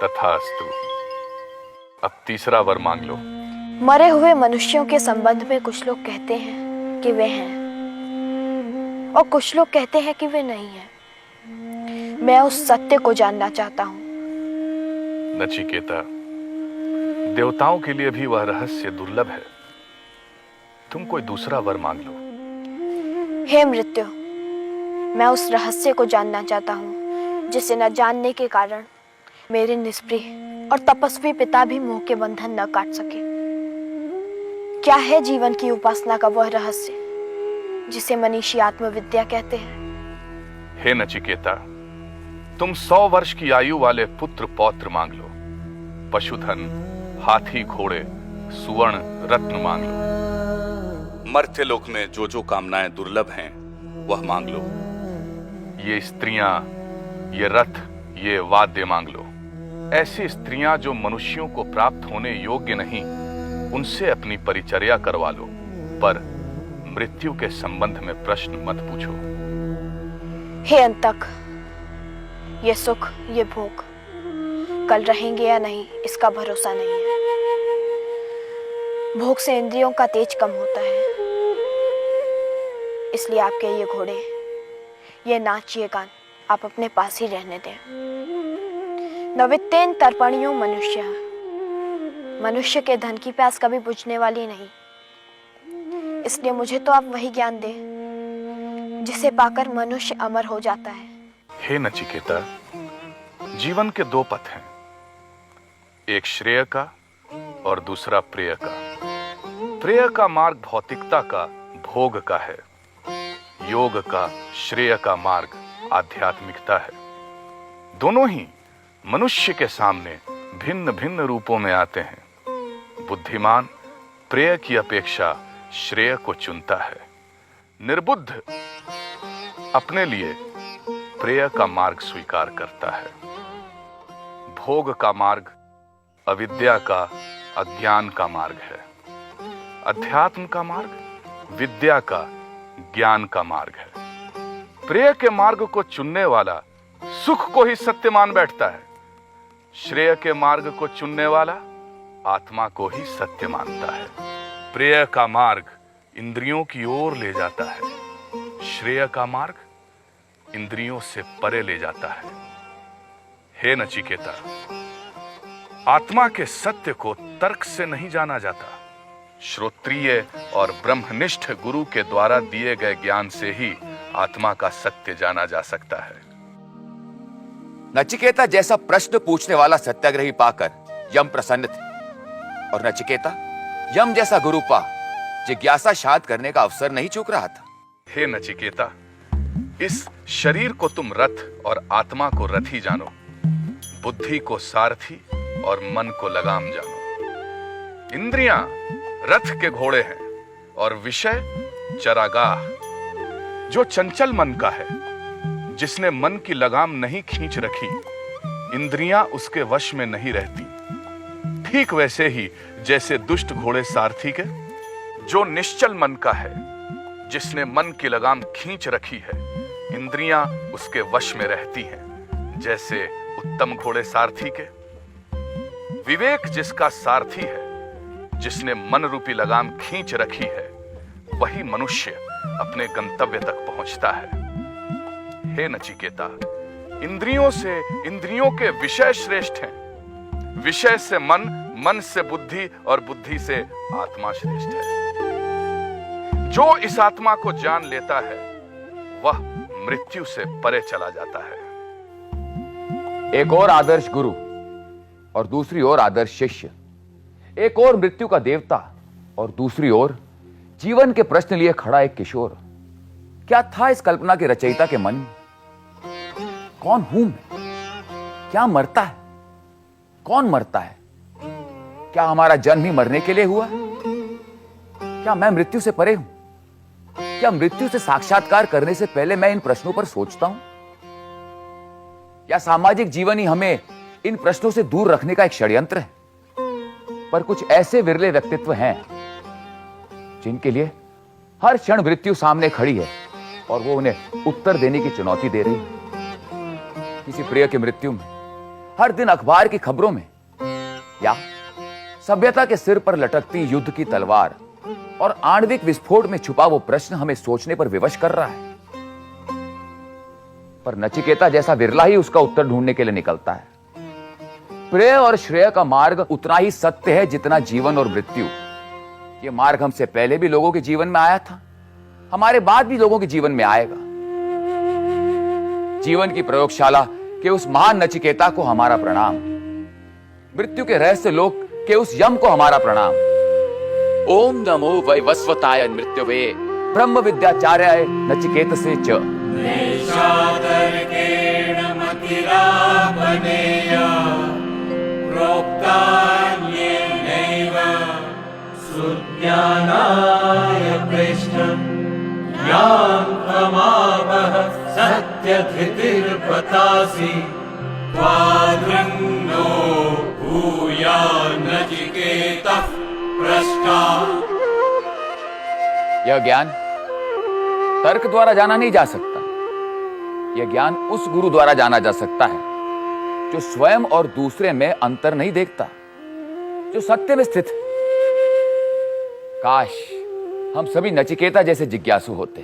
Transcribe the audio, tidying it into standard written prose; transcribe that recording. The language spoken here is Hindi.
तथास्तु। अब तीसरा वर मांग लो। मरे हुए मनुष्यों के संबंध में कुछ लोग कहते हैं कि वे हैं और कुछ लोग कहते हैं कि वे नहीं हैं। मैं उस सत्य को जानना चाहता हूं। नचिकेता, देवताओं के लिए भी वह रहस्य दुर्लभ है। तुम कोई दूसरा वर मांग लो। हे मृत्यु, मैं उस रहस्य को जानना चाहता हूं जिसे न जानने के कारण मेरे निष्प्रिय और तपस्वी पिता भी मोह के बंधन न काट सके। क्या है जीवन की उपासना का वह रहस्य जिसे मनीषी आत्मविद्या कहते हैं? हे नचिकेता, तुम 100 वर्ष की आयु वाले पुत्र पौत्र मांग लो। पशुधन, हाथी, घोड़े, सुवर्ण, रत्न मांग लो। मर्त्यलोक में जो जो कामनाएं दुर्लभ हैं वह मांग लो। ये स्त्रियां, ये रथ, ये वाद्य मांग लो। ऐसी स्त्रियां जो मनुष्यों को प्राप्त होने योग्य नहीं, उनसे अपनी परिचर्या करवा लो, पर मृत्यु के संबंध में प्रश्न मत पूछो। हे अंतक, ये सुख, ये भोग कल रहेंगे या नहीं इसका भरोसा नहीं है। भोग से इंद्रियों का तेज कम होता है, इसलिए आपके ये घोड़े, ये नाच, ये गान आप अपने पास ही रहने दें। नवित्तेन तर्पणियो मनुष्य, मनुष्य के धन की प्यास कभी बुझने वाली नहीं, इसलिए मुझे तो आप वही ज्ञान दें जिसे पाकर मनुष्य अमर हो जाता है। हे नचिकेता, जीवन के 2 पथ हैं, एक श्रेय का और दूसरा प्रेय का। प्रेय का मार्ग भौतिकता का, भोग का है। योग का, श्रेय का मार्ग आध्यात्मिकता है। दोनों ही मनुष्य के सामने भिन्न भिन्न रूपों में आते हैं। बुद्धिमान प्रेय की अपेक्षा श्रेय को चुनता है। निर्बुद्ध अपने लिए प्रेय का मार्ग स्वीकार करता है। भोग का मार्ग अविद्या का, अज्ञान का मार्ग है। अध्यात्म का मार्ग विद्या का, ज्ञान का मार्ग है। प्रेय के मार्ग को चुनने वाला सुख को ही सत्य मान बैठता है। श्रेय के मार्ग को चुनने वाला आत्मा को ही सत्य मानता है। प्रेय का मार्ग इंद्रियों की ओर ले जाता है, श्रेय का मार्ग इंद्रियों से परे ले जाता है। हे नचिकेता, आत्मा के सत्य को तर्क से नहीं जाना जाता, श्रोत्रिय और ब्रह्मनिष्ठ गुरु के द्वारा दिए गए ज्ञान से ही आत्मा का सत्य जाना जा सकता है। नचिकेता जैसा प्रश्न पूछने वाला सत्याग्रही पाकर यम प्रसन्न थे, और नचिकेता यम जैसा गुरु पा जिज्ञासा शांत करने का अवसर नहीं चूक रहा था। हे नचिकेता, इस शरीर को तुम रथ और आत्मा को रथी जानो, बुद्धि को सारथी और मन को लगाम जानो। इंद्रियां रथ के घोड़े हैं और विषय चरागाह। जो चंचल मन का है, जिसने मन की लगाम नहीं खींच रखी, इंद्रियां उसके वश में नहीं रहती। ठीक वैसे ही जैसे दुष्ट घोड़े सारथी के, जो निश्चल मन का है, जिसने मन की लगाम खींच रखी है, इंद्रियां उसके वश में रहती हैं, जैसे उत्तम घोड़े सारथी के। विवेक जिसका सारथी है, जिसने मन रूपी लगाम खींच रखी है, वही मनुष्य अपने गंतव्य तक पहुंचता है। हे नचिकेता, इंद्रियों से इंद्रियों के विषय श्रेष्ठ हैं, विषय से मन, मन से बुद्धि और बुद्धि से आत्मा श्रेष्ठ है। जो इस आत्मा को जान लेता है, वह मृत्यु से परे चला जाता है। एक और आदर्श गुरु और दूसरी ओर आदर्श शिष्य, एक और मृत्यु का देवता और दूसरी ओर जीवन के प्रश्न लिए खड़ा एक किशोर। क्या था इस कल्पना के रचयिता के मन में? कौन हूं मैं? क्या मरता है? कौन मरता है? क्या हमारा जन्म ही मरने के लिए हुआ? क्या मैं मृत्यु से परे हूं? क्या मृत्यु से साक्षात्कार करने से पहले मैं इन प्रश्नों पर सोचता हूं? या सामाजिक जीवन ही हमें इन प्रश्नों से दूर रखने का एक षड्यंत्र है? पर कुछ ऐसे विरले व्यक्तित्व हैं जिनके लिए हर क्षण मृत्यु सामने खड़ी है और वो उन्हें उत्तर देने की चुनौती दे रही है। किसी प्रिय की मृत्यु में हर दिन अखबार की खबरों में, या सभ्यता के सिर पर लटकती युद्ध की तलवार और आणविक विस्फोट में छुपा वो प्रश्न हमें सोचने पर विवश कर रहा है। पर नचिकेता जैसा विरला ही उसका उत्तर ढूंढने के लिए निकलता है। प्रेय और श्रेय का मार्ग उतना ही सत्य है जितना जीवन और मृत्यु। ये मार्ग हमसे पहले भी लोगों के जीवन में आया था, हमारे बाद भी लोगों के जीवन में आएगा। जीवन की प्रयोगशाला के उस महान नचिकेता को हमारा प्रणाम, मृत्यु के रहस्य लोक के उस यम को हमारा प्रणाम। ओम नमो वैवस्वताय मृत्युवे ब्रह्म विद्याचार्याय नचिकेतसे च। सुज्ञानाय पृष्ठं यां तमावः सत्यधृतिर्पतासि त्वादृङ्नो भूया नचिकेतः पृष्ठा। यह ज्ञान तर्क द्वारा जाना नहीं जा सकता। यह ज्ञान उस गुरु द्वारा जाना जा सकता है जो स्वयं और दूसरे में अंतर नहीं देखता, जो सत्य में स्थित है। काश हम सभी नचिकेता जैसे जिज्ञासु होते।